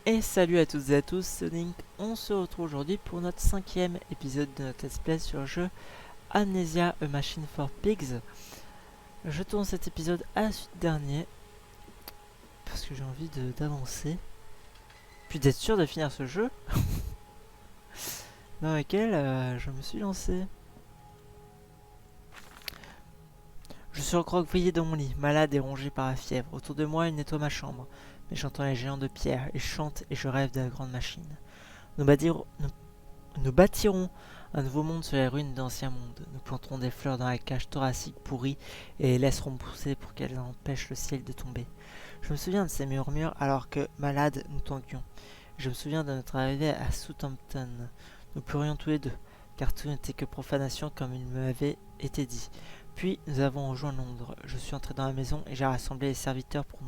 Et salut à toutes et à tous, c'est Link. On se retrouve aujourd'hui pour notre 5e épisode de notre let's play sur le jeu Amnesia A Machine for Pigs. Je tourne cet épisode à la suite dernier parce que j'ai envie d'avancer, puis d'être sûr de finir ce jeu dans lequel je me suis lancé. Je suis recroquevillé dans mon lit, malade et rongé par la fièvre. Autour de moi, il nettoie ma chambre, mais j'entends les géants de pierre, ils chantent et je rêve de la grande machine. Nous bâtirons un nouveau monde sur les ruines d'anciens mondes. Nous planterons des fleurs dans la cage thoracique pourrie et les laisserons pousser pour qu'elles empêchent le ciel de tomber. Je me souviens de ces murmures alors que, malades, nous tanguions. Je me souviens de notre arrivée à Southampton. Nous pleurions tous les deux, car tout n'était que profanation comme il me avait été dit. Puis nous avons rejoint Londres. Je suis entré dans la maison et j'ai rassemblé les serviteurs pour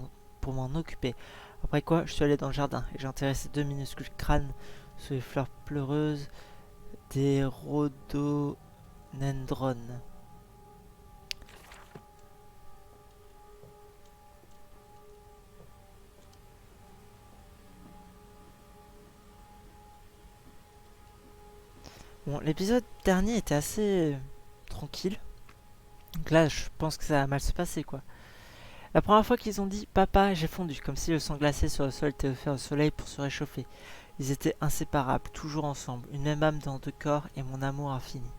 m'en occuper. Après quoi, je suis allé dans le jardin et j'ai enterré ces deux minuscules crânes sous les fleurs pleureuses des rhododendrons. Bon, l'épisode dernier était assez tranquille. Donc là, je pense que ça va mal se passer, quoi. La première fois qu'ils ont dit «Papa, j'ai fondu», comme si le sang glacé sur le sol était offert au soleil pour se réchauffer. Ils étaient inséparables, toujours ensemble, une même âme dans deux corps et mon amour infini.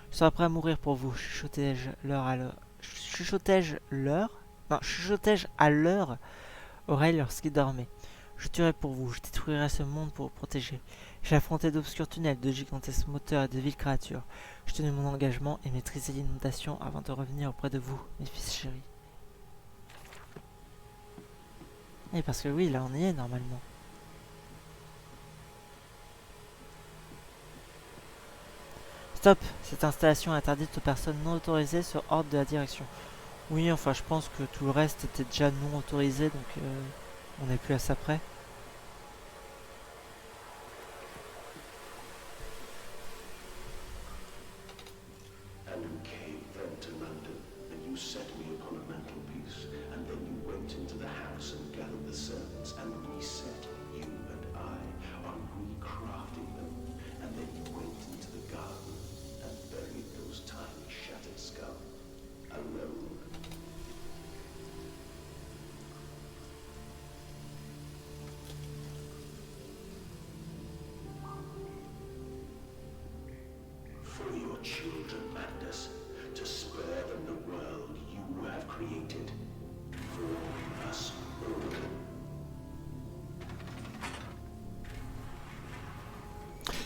Je serai prêt à mourir pour vous, chuchotai-je l'heure à l'heure. Chuchotai-je l'heure Non, chuchotai-je à l'heure oreille lorsqu'il dormait. Je tuerai pour vous, je détruirai ce monde pour vous protéger. J'ai affronté d'obscurs tunnels, de gigantesques moteurs et de viles créatures. Je tenais mon engagement et maîtrisé l'inondation avant de revenir auprès de vous, mes fils chéris. Et parce que oui, là on y est normalement. Stop! Cette installation est interdite aux personnes non autorisées sur ordre de la direction. Oui, enfin je pense que tout le reste était déjà non autorisé, donc on n'est plus à ça près. And you came then to London, and you set me upon a mantelpiece, and then you went into the house and gathered the servants, and reset you and I on recrafting them, and then you went into the garden and buried those tiny shattered skulls, alone. For your children, Mandus, to spare them the world you have created. For us all.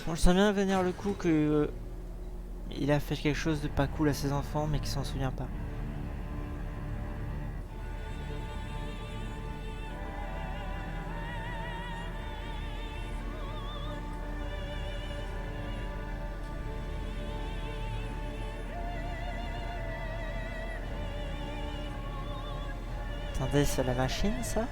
Bon, je sens bien venir le coup que il a fait quelque chose de pas cool à ses enfants, mais qu'il s'en souvient pas. Attendez, c'est la machine, ça?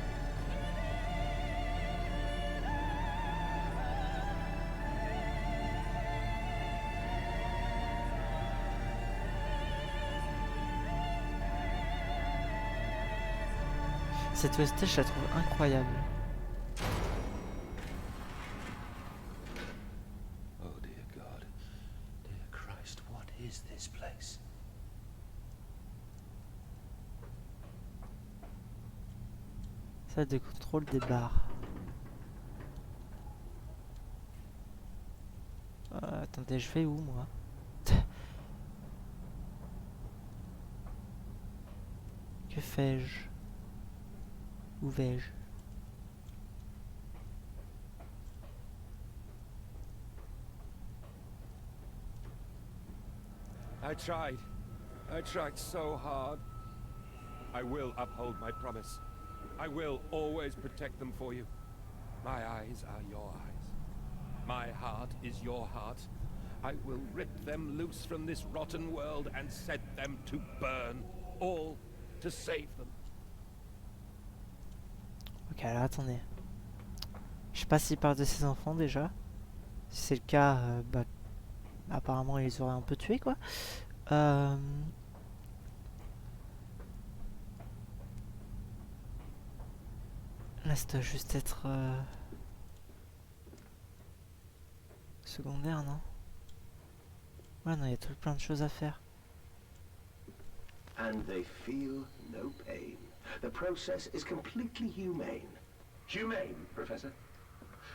Cette OST, je la trouve incroyable. Oh dear God, dear Christ, what is this place? Salle de contrôle des bars. Attendez, je vais où, moi? Que fais-je? Où vais-je? I tried so hard. I will uphold my promise. I will always protect them for you. My eyes are your eyes. My heart is your heart. I will rip them loose from this rotten world and set them to burn. All to save them. Ok, alors attendez. Je sais pas s'il parle de ses enfants déjà. Si c'est le cas, bah, apparemment il les aurait un peu tués, quoi. Là, ça doit juste être... secondaire, non? Ouais, non, il y a tout plein de choses à faire. And they feel no pain. The process is completely humane. Humane, Professor?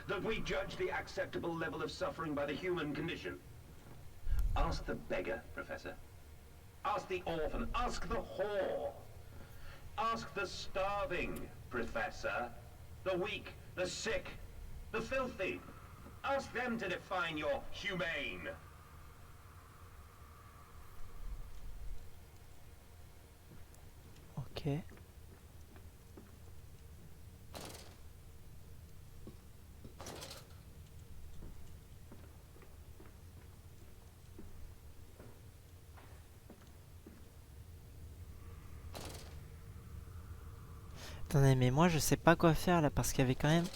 That we judge the acceptable level of suffering by the human condition. Ask the beggar, Professor. Ask the orphan. Ask the whore. Ask the starving, Professor. The weak, the sick, the filthy. Ask them to define your humane. Ok. Attendez, mais moi je sais pas quoi faire là parce qu'il y avait quand même...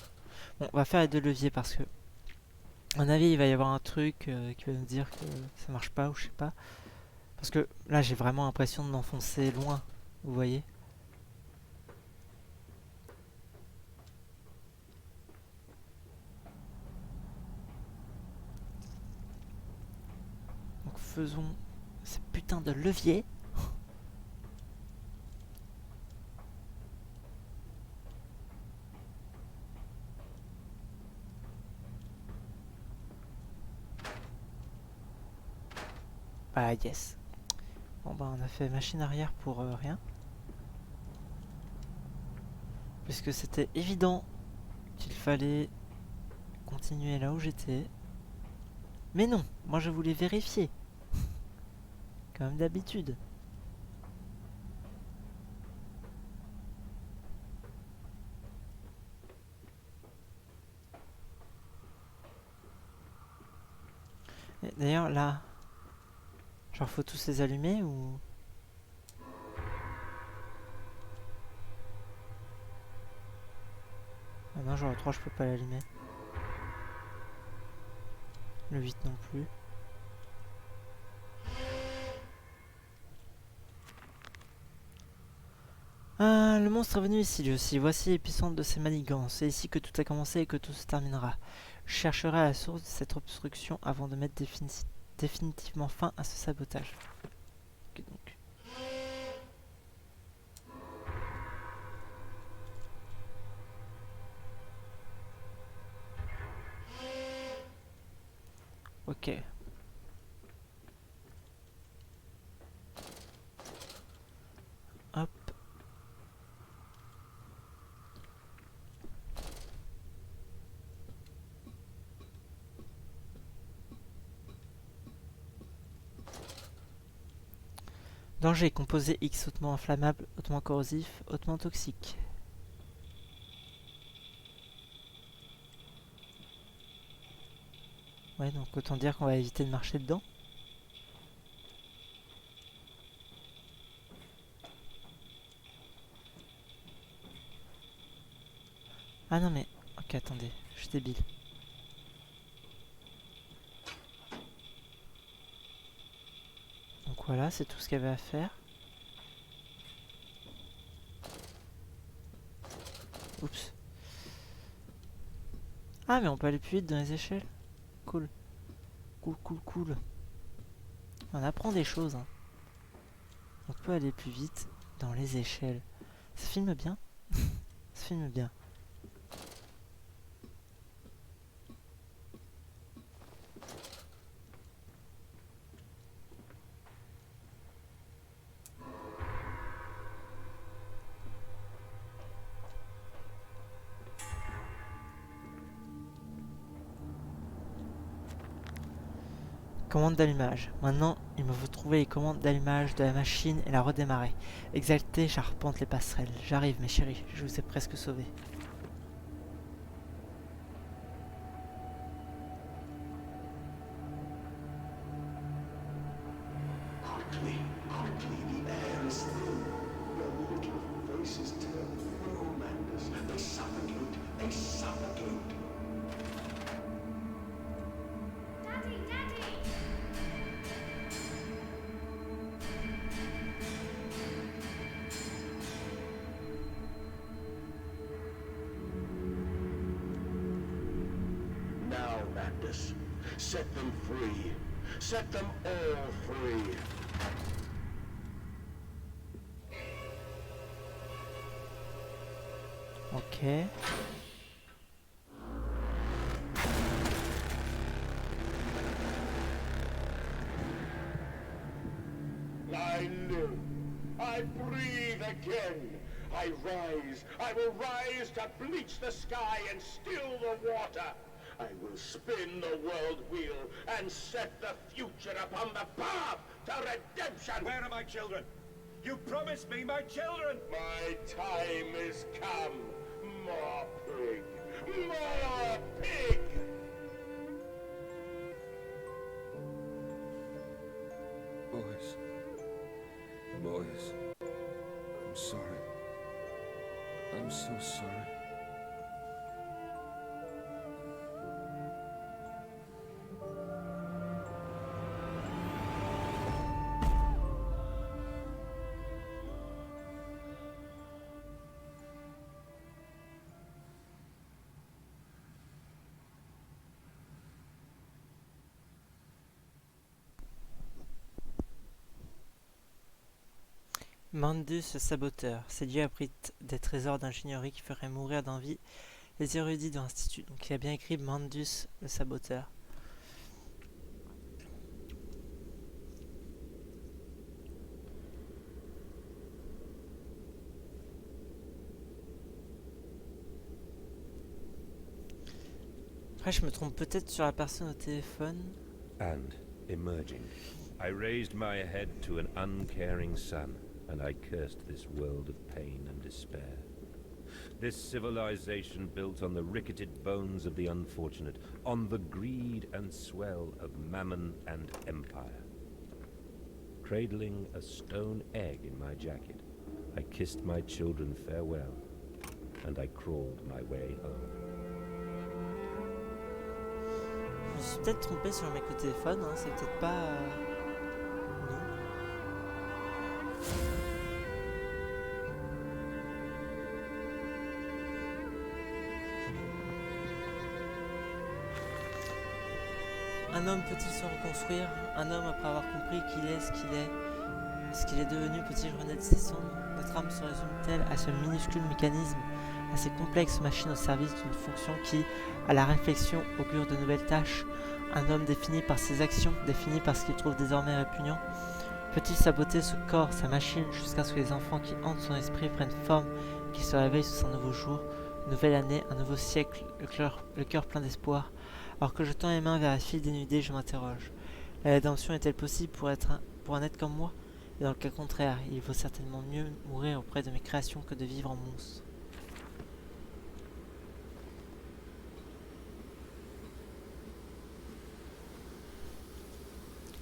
Bon, on va faire les deux leviers parce que... À mon avis, il va y avoir un truc qui va nous dire que ça marche pas ou je sais pas. Parce que là, j'ai vraiment l'impression de m'enfoncer loin. Vous voyez? Donc faisons ces putains de leviers. Ah yes. Bon bah on a fait machine arrière pour rien. Puisque c'était évident qu'il fallait continuer là où j'étais. Mais non, moi je voulais vérifier. Comme d'habitude. D'ailleurs là, genre faut tous les allumer ou... Ah non, genre le 3 je peux pas l'allumer. Le 8 non plus. Ah, le monstre est venu ici lui aussi. Voici l'épicentre de ses manigances. C'est ici que tout a commencé et que tout se terminera. Je chercherai à la source de cette obstruction avant de mettre définitivement fin à ce sabotage. Ok, donc. Ok. Hop. Danger, composé X hautement inflammable, hautement corrosif, hautement toxique. Ouais, donc autant dire qu'on va éviter de marcher dedans. Ah non mais... Ok, attendez, je suis débile. Donc voilà, c'est tout ce qu'il y avait à faire. Oups. Ah mais on peut aller plus vite dans les échelles. Cool. Cool, cool, cool. On apprend des choses, hein. On peut aller plus vite dans les échelles. Ça filme bien. Ça filme bien. Commande d'allumage. Maintenant, il me faut trouver les commandes d'allumage de la machine et la redémarrer. Exalté, j'arpente les passerelles. J'arrive, mes chéris. Je vous ai presque sauvés. Quickly, quickly, the air is thin. Your little faces turn tremendous. They suffocate, they suffocate. Daddy, Daddy! Now, Mandus, Set them free. Set them all free. Ok. I live. I breathe again. I rise. I will rise to bleach the sky and still the water. I will spin the world wheel and set the future upon the path to redemption. Where are my children? You promised me my children! My time is come. More pig. More pig. Boys. Boys. I'm sorry. I'm so sorry. Mandus le saboteur. Ces dieux abritent des trésors d'ingénierie qui feraient mourir d'envie les érudits de l'Institut. Donc il a bien écrit Mandus le saboteur. Après je me trompe peut-être sur la personne au téléphone. And, emerging, I raised my head to an uncaring sun, and I cursed this world of pain and despair. This civilization built on the ricketed bones of the unfortunate, on the greed and swell of mammon and empire. Cradling a stone egg in my jacket, I kissed my children farewell, and I crawled my way home. Je me suis peut-être trompé sur le mec au téléphone, hein, c'est peut-être pas... Non. Un homme peut-il se reconstruire? Un homme après avoir compris qu'il est ce qu'il est devenu peut-il renaître de ses cendres? Notre âme se résume-t-elle à ce minuscule mécanisme, à ces complexes machines au service d'une fonction qui, à la réflexion, augure de nouvelles tâches? Un homme défini par ses actions, défini par ce qu'il trouve désormais répugnant? Peut-il saboter ce corps, sa machine, jusqu'à ce que les enfants qui hantent son esprit prennent forme, qu'il se réveille sous un nouveau jour, une nouvelle année, un nouveau siècle, le cœur plein d'espoir? Alors que je tends les mains vers la file dénudée, je m'interroge. La rédemption est-elle possible pour un être comme moi? Et dans le cas contraire, il vaut certainement mieux mourir auprès de mes créations que de vivre en monstre.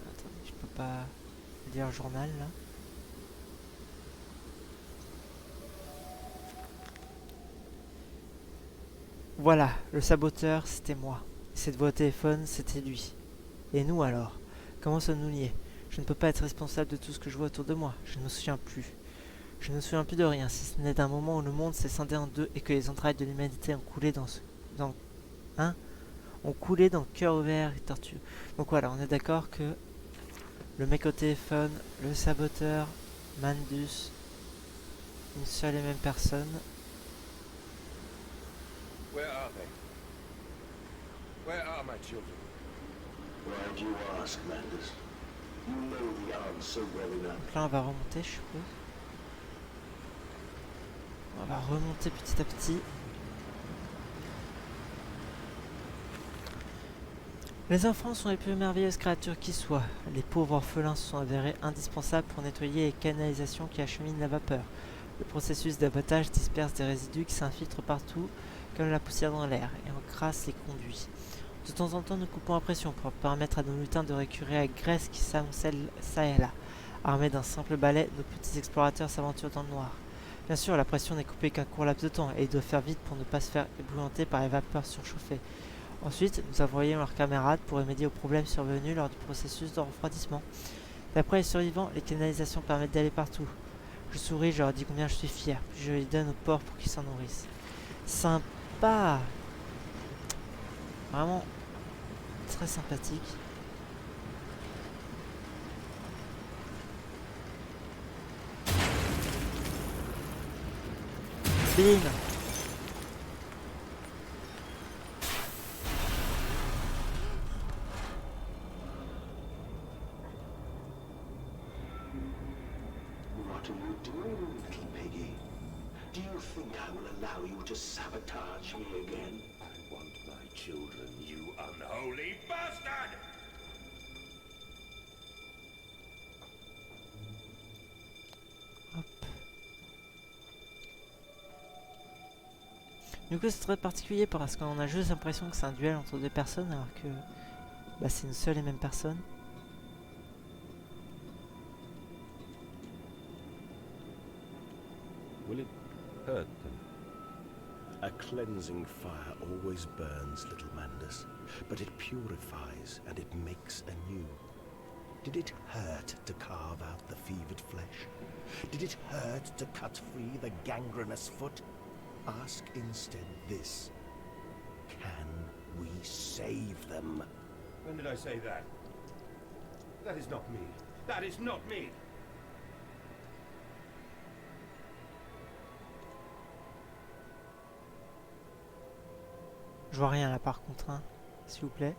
Attendez, je peux pas lire le journal là. Voilà, le saboteur, c'était moi. Cette voix au téléphone, c'était lui. Et nous alors? Comment sommes-nous liés? Je ne peux pas être responsable de tout ce que je vois autour de moi. Je ne me souviens plus. Je ne me souviens plus de rien, si ce n'est d'un moment où le monde s'est scindé en deux et que les entrailles de l'humanité ont coulé ont coulé dans le cœur ouvert et tortueux. Donc voilà, on est d'accord que le mec au téléphone, le saboteur, Mandus, une seule et même personne. Where are they? Where are my children? Why do you ask, Mandus? You know the answer well enough. Donc là on va remonter, je suppose. On va remonter petit à petit. Les enfants sont les plus merveilleuses créatures qui soient. Les pauvres orphelins se sont avérés indispensables pour nettoyer les canalisations qui acheminent la vapeur. Le processus d'abattage disperse des résidus qui s'infiltrent partout comme la poussière dans l'air et encrasse les conduits. De temps en temps, nous coupons à pression pour permettre à nos lutins de récurer la graisse qui s'amoncelle ça et là. Armés d'un simple balai, nos petits explorateurs s'aventurent dans le noir. Bien sûr, la pression n'est coupée qu'un court laps de temps et ils doivent faire vite pour ne pas se faire éblouanter par les vapeurs surchauffées. Ensuite, nous envoyons leurs camarades pour remédier aux problèmes survenus lors du processus de refroidissement. D'après les survivants, les canalisations permettent d'aller partout. Je souris, je leur dis combien je suis fier, puis je les donne aux porcs pour qu'ils s'en nourrissent. Sympa! Vraiment très sympathique. Bim! What are you doing, little piggy? Do you think I will allow you to sabotage me again? I want my children, you unholy bastard! Hop. Du coup, c'est très particulier parce qu'on a juste l'impression que c'est un duel entre deux personnes alors que bah, c'est une seule et même personne. Will it hurt them? A cleansing fire always burns, little Mandus, but it purifies and it makes anew. Did it hurt to carve out the fevered flesh? Did it hurt to cut free the gangrenous foot? Ask instead this. Can we save them? When did I say that? That is not me. That is not me! Je vois rien là par contre, hein, s'il vous plaît.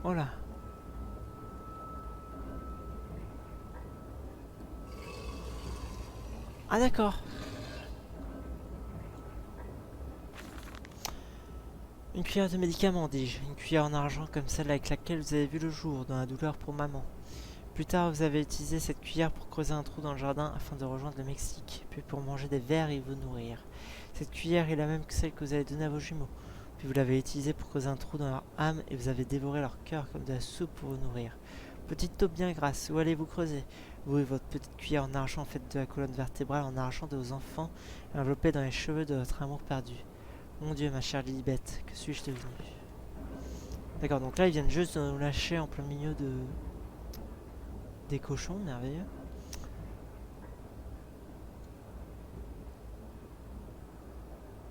Oh là. Ah d'accord. Une cuillère de médicaments, dis-je. Une cuillère en argent comme celle avec laquelle vous avez vu le jour dans la douleur pour maman. Plus tard, vous avez utilisé cette cuillère pour creuser un trou dans le jardin afin de rejoindre le Mexique, puis pour manger des vers et vous nourrir. Cette cuillère est la même que celle que vous avez donnée à vos jumeaux. Puis vous l'avez utilisée pour creuser un trou dans leur âme et vous avez dévoré leur cœur comme de la soupe pour vous nourrir. Petite taupe bien grasse, où allez-vous creuser? Vous et votre petite cuillère en argent faite de la colonne vertébrale en argent de vos enfants, enveloppée dans les cheveux de votre amour perdu. Mon Dieu, ma chère Lilibet, que suis-je devenu? D'accord, donc là ils viennent juste de nous lâcher en plein milieu de... des cochons, merveilleux.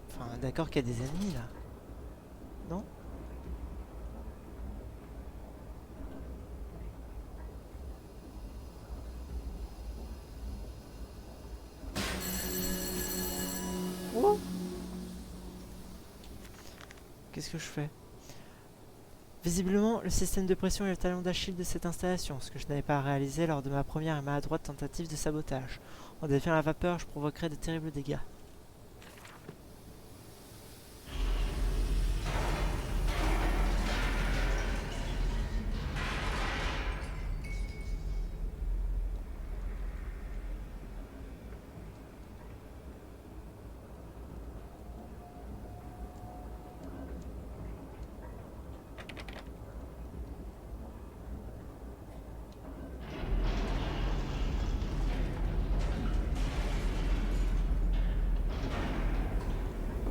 Enfin, d'accord qu'il y a des ennemis là. Non? Oh! Qu'est-ce que je fais? Visiblement, le système de pression est le talon d'Achille de cette installation, ce que je n'avais pas réalisé lors de ma première et maladroite tentative de sabotage. En défiant la vapeur, je provoquerais de terribles dégâts.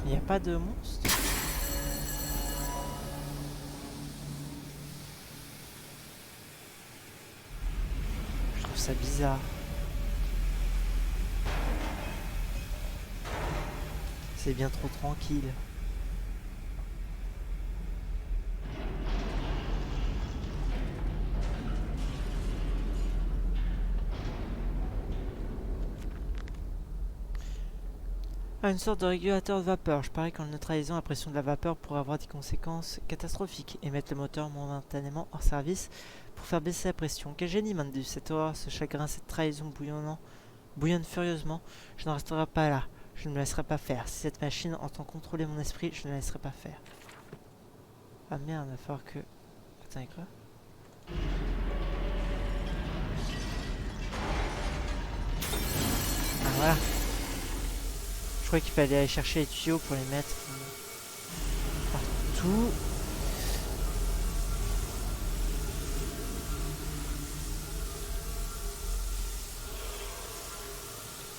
Il n'y a pas de monstre? Je trouve ça bizarre. C'est bien trop tranquille. Ah, une sorte de régulateur de vapeur. Je parie qu'en le neutralisant, la pression de la vapeur pourrait avoir des conséquences catastrophiques et mettre le moteur momentanément hors service pour faire baisser la pression. Quel génie, Mandus! Cette horreur, ce chagrin, cette trahison bouillonne furieusement. Je ne resterai pas là. Je ne me laisserai pas faire. Si cette machine entend contrôler mon esprit, je ne la laisserai pas faire. Ah merde, il va falloir que... Attendez, quoi? Ah voilà. Je croyais qu'il fallait aller chercher les tuyaux pour les mettre partout.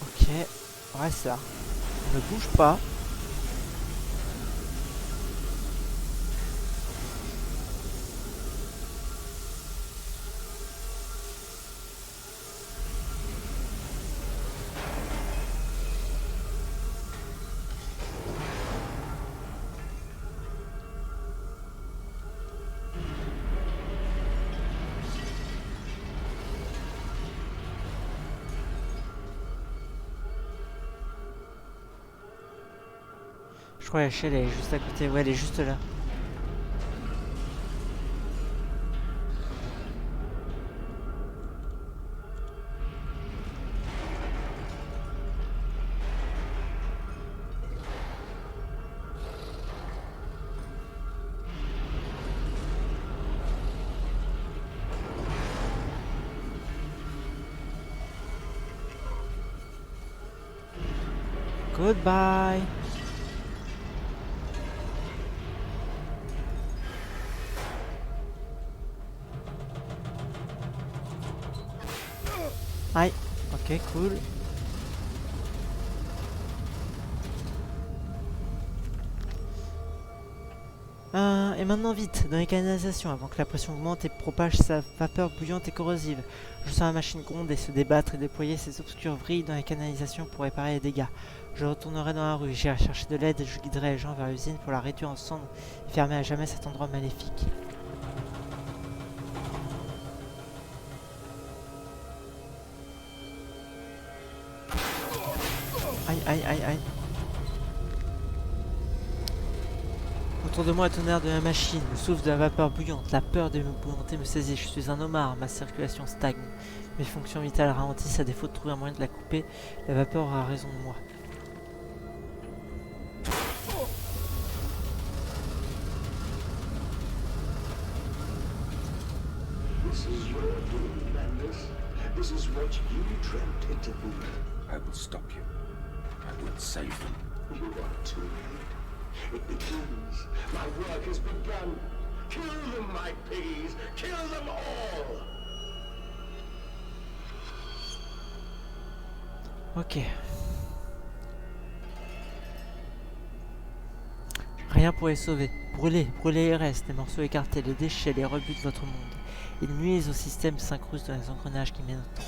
Ok. on reste là. On ne bouge pas. Je crois que la chaîne elle est juste à côté. Ouais, elle est juste là. Goodbye. Aïe. Ok, cool. Et maintenant vite, dans les canalisations, avant que la pression augmente et propage sa vapeur bouillante et corrosive. Je sens la machine gronder, se débattre et déployer ses obscures vrilles dans les canalisations pour réparer les dégâts. Je retournerai dans la rue, j'irai chercher de l'aide et je guiderai les gens vers l'usine pour la réduire en cendres et fermer à jamais cet endroit maléfique. Aïe, aïe, aïe, aïe. Autour de moi, le tonnerre de la machine, le souffle de la vapeur bouillante, la peur de me bouillanter me saisit. Je suis un homard, ma circulation stagne. Mes fonctions vitales ralentissent à défaut de trouver un moyen de la couper. La vapeur aura raison de moi. This is your doing, Landis. This is what you dreamt it to be. I will stop you. I will save them. You are too late. It begins. My work has begun. Kill them, my piggies. Kill them all. Ok. Rien pour les sauver. Brûlez, brûlez les restes, les morceaux écartés, les déchets, les rebuts de votre monde. Ils nuisent au système et s'incrustent dans les engrenages qui mènent au temps.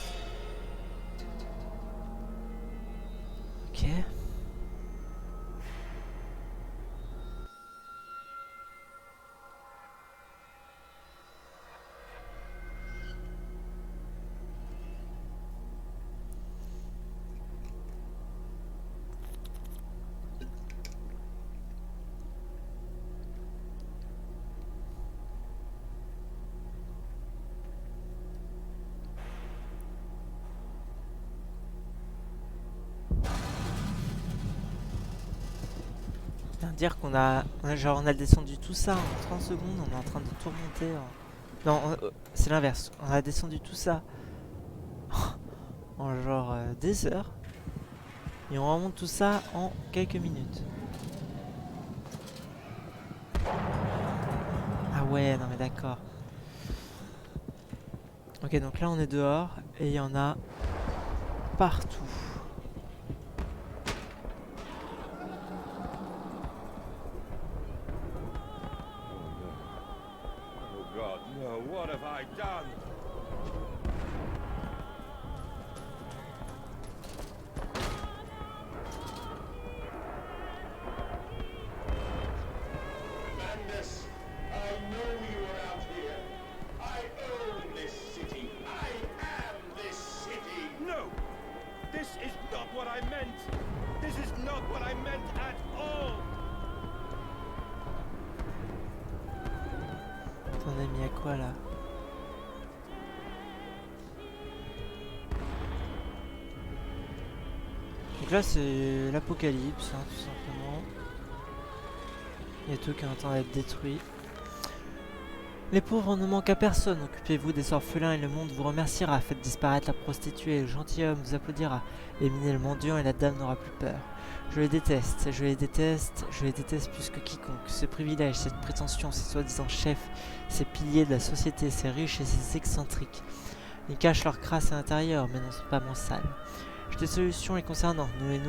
Ok. Dire qu'on on a descendu tout ça en 30 secondes, on est en train de tout remonter non, c'est l'inverse, on a descendu tout ça en genre des heures et on remonte tout ça en quelques minutes. Ah ouais, non mais d'accord. Ok, donc là on est dehors et il y en a partout. What have I done? Landis, I know you are out here. I own this city. I am this city. No! This is not what I meant! This is not what I meant at all! T'en as mis à quoi là? Donc là c'est l'apocalypse, hein, tout simplement. Il y a tout qui est en train d'être détruit. Les pauvres ne manquent à personne, occupez-vous des orphelins et le monde vous remerciera. Faites disparaître la prostituée, le gentilhomme vous applaudira. Éliminez le mendiant et la dame n'aura plus peur. Je les déteste, je les déteste, je les déteste plus que quiconque. Ce privilège, cette prétention, ces soi-disant chefs, ces piliers de la société, ces riches et ces excentriques. Ils cachent leur crasse à l'intérieur, mais n'en sont pas moins sales. J'ai des solutions les concernant. Nous les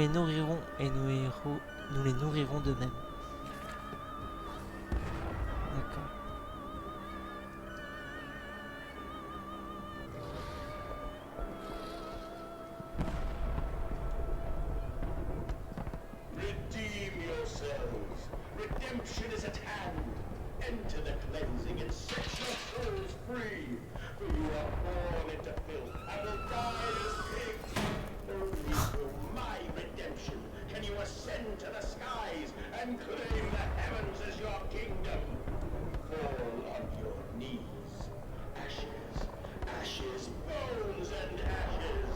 nourrirons et nous les nourrirons d'eux-mêmes. D'accord. Redeem yourselves. Redemption is at hand. Enter the cleansing and set your souls free. For you are born into filth and will die as pigs. Only through my redemption can you ascend to the skies and claim the heavens as your kingdom. Fall on your knees. Ashes, ashes, bones and ashes.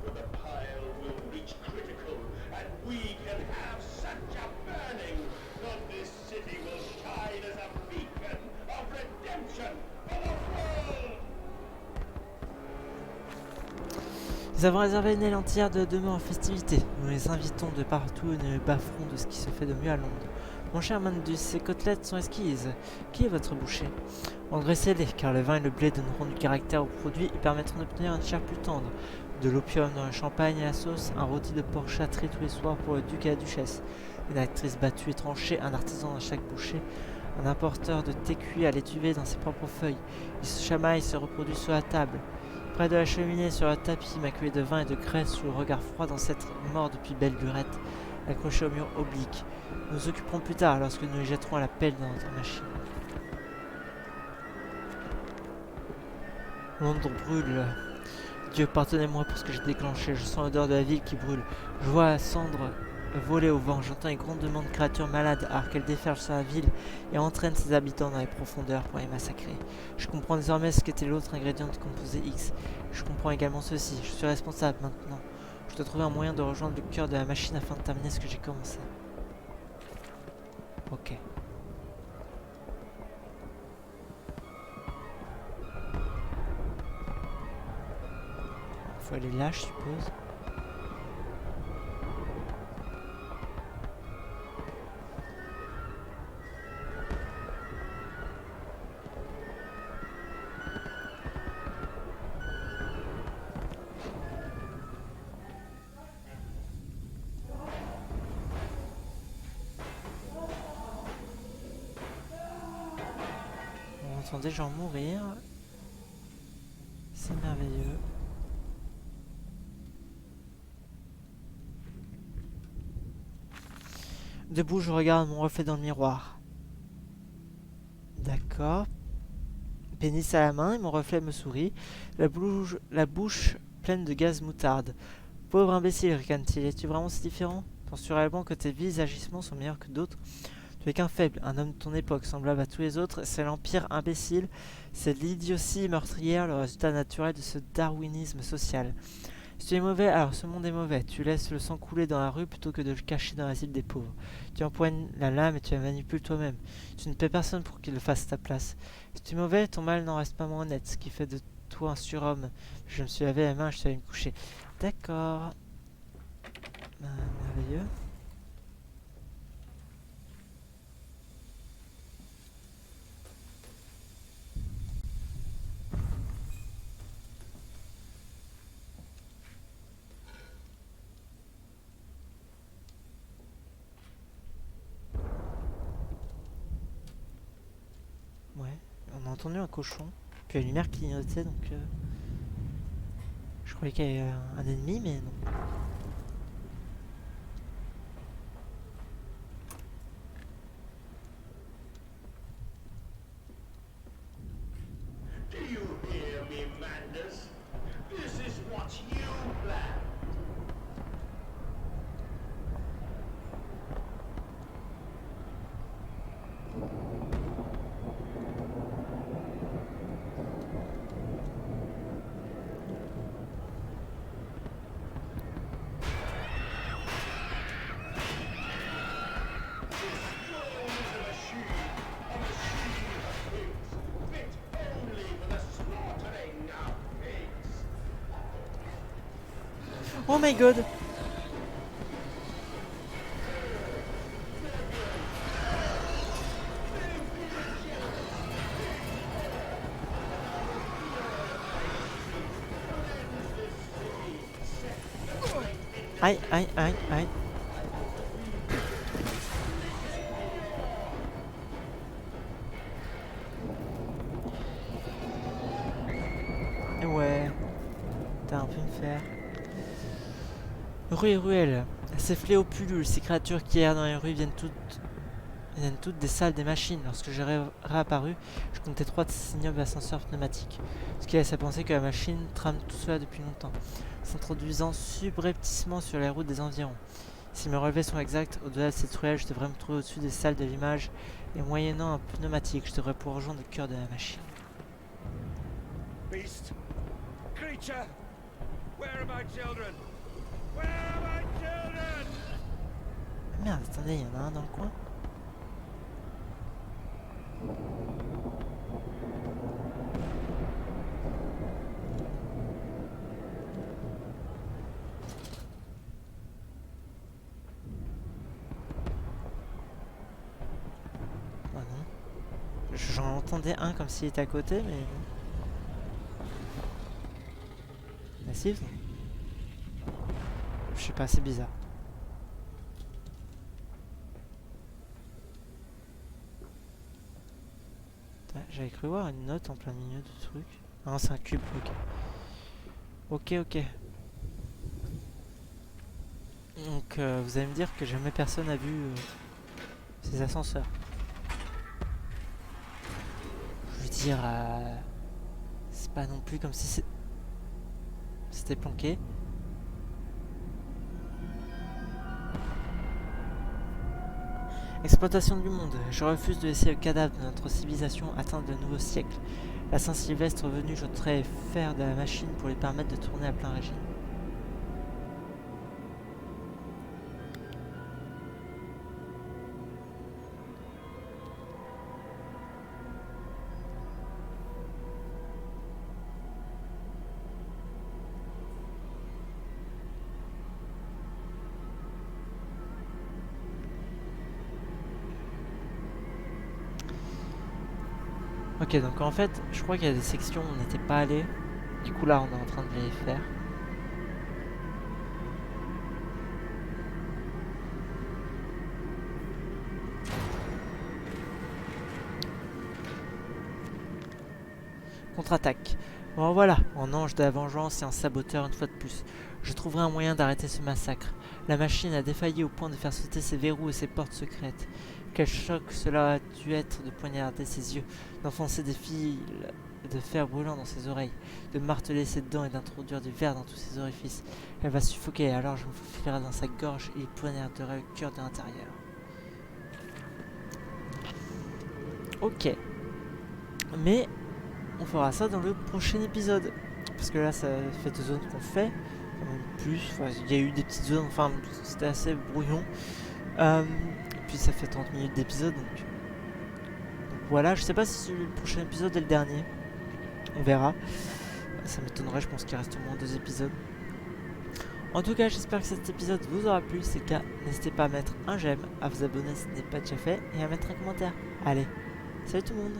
For the pile will reach critical, and we can have such a burning that this city will shine as a beacon of redemption for the world! Nous avons réservé une aile entière de demeure en festivité. Nous les invitons de partout et nous les bafferons de ce qui se fait de mieux à Londres. Mon cher Mandus, ces côtelettes sont exquises. Qui est votre boucher? Engraissez-les, car le vin et le blé donneront du caractère au produit et permettront d'obtenir une chair plus tendre. De l'opium dans le champagne et la sauce, un rôti de porc châtré tous les soirs pour le duc et la duchesse. Une actrice battue et tranchée, un artisan dans chaque bouchée. Un importeur de thé cuit à l'étuvée dans ses propres feuilles. Il se chamaille et se reproduit sur la table. Près de la cheminée, sur un tapis maculé de vin et de graisse, sous le regard froid d'ancêtre mort depuis belle lurette, accroché au mur oblique. Nous nous occuperons plus tard, lorsque nous les jetterons à la pelle dans notre machine. Londres brûle. Dieu, pardonnez-moi pour ce que j'ai déclenché. Je sens l'odeur de la ville qui brûle. Je vois la cendre voler au vent. J'entends les grondements de créatures malades alors qu'elles déferlent sur la ville et entraînent ses habitants dans les profondeurs pour les massacrer. Je comprends désormais ce qu'était l'autre ingrédient de composé X. Je comprends également ceci. Je suis responsable maintenant. Je dois trouver un moyen de rejoindre le cœur de la machine afin de terminer ce que j'ai commencé. Ok. Faut aller là, je suppose. On entend des gens mourir. C'est merveilleux. Debout, je regarde mon reflet dans le miroir. D'accord. Pénis à la main et mon reflet me sourit. La bouche pleine de gaz moutarde. Pauvre imbécile, ricane-t-il. Es-tu vraiment si différent? Penses-tu réellement que tes vies agissements sont meilleurs que d'autres? Tu es qu'un faible, un homme de ton époque, semblable à tous les autres. C'est l'empire imbécile. C'est l'idiotie meurtrière, le résultat naturel de ce darwinisme social. Si tu es mauvais, alors ce monde est mauvais. Tu laisses le sang couler dans la rue plutôt que de le cacher dans l'asile des pauvres. Tu empoignes la lame et tu la manipules toi-même. Tu ne paies personne pour qu'il le fasse à ta place. Si tu es mauvais, ton mal n'en reste pas moins honnête, ce qui fait de toi un surhomme. Je me suis lavé la main, je suis allé me coucher. D'accord. Merveilleux. Ouais, on a entendu un cochon, puis la lumière clignotait, donc je croyais qu'il y avait un ennemi, mais non. Do you hear me, Mandus? This is what you planned. Oh my god! Aïe, aïe, aïe, aïe. Et ouais, t'as un peu me faire. Rue et ruelle. Ces fléaux pullulent, ces créatures qui errent dans les rues viennent toutes des salles des machines. Lorsque j'ai réapparu, je comptais 3 de ces ignobles ascenseurs pneumatiques. Ce qui laisse à penser que la machine trame tout cela depuis longtemps, s'introduisant subrepticement sur les routes des environs. Si mes relevés sont exacts, au-delà de cette ruelle, je devrais me trouver au-dessus des salles de l'image, et moyennant un pneumatique, je devrais pouvoir rejoindre le cœur de la machine. Beast! Creature! Where are my children? Where are my children? Ah merde, attendez, il y en a un dans le coin. Ah non. J'en entendais un comme s'il était à côté, mais bon. Massif, non? Je sais pas, c'est bizarre. J'avais cru voir une note en plein milieu du truc. Ah non, c'est un cube, ok. Ok, ok. Donc vous allez me dire que jamais personne n'a vu ces ascenseurs. Je veux dire, c'est pas non plus comme si c'était planqué. Exploitation du monde. Je refuse de laisser le cadavre de notre civilisation atteindre de nouveaux siècles. La Saint-Sylvestre venue, j'ôterai faire de la machine pour lui permettre de tourner à plein régime. Ok, donc en fait, je crois qu'il y a des sections où on n'était pas allé. Du coup, là, on est en train de les faire. Contre-attaque. Bon voilà, en ange de la vengeance et en saboteur une fois de plus. Je trouverai un moyen d'arrêter ce massacre. La machine a défailli au point de faire sauter ses verrous et ses portes secrètes. Quel choc cela a dû être de poignarder ses yeux, d'enfoncer des fils de fer brûlant dans ses oreilles, de marteler ses dents et d'introduire du verre dans tous ses orifices. Elle va suffoquer, alors je me faufilerai dans sa gorge et poignarderai le cœur de l'intérieur. Ok. Mais on fera ça dans le prochain épisode. Parce que là, ça fait 2 zones qu'on fait. Plus, enfin, il y a eu des petites zones, enfin, c'était assez brouillon. Puis ça fait 30 minutes d'épisode, donc voilà. Je sais pas si le prochain épisode est le dernier. On verra. Ça m'étonnerait, je pense qu'il reste au moins 2 épisodes. En tout cas, j'espère que cet épisode vous aura plu. Si c'est le cas, n'hésitez pas à mettre un j'aime, à vous abonner si ce n'est pas déjà fait, et à mettre un commentaire. Allez, salut tout le monde!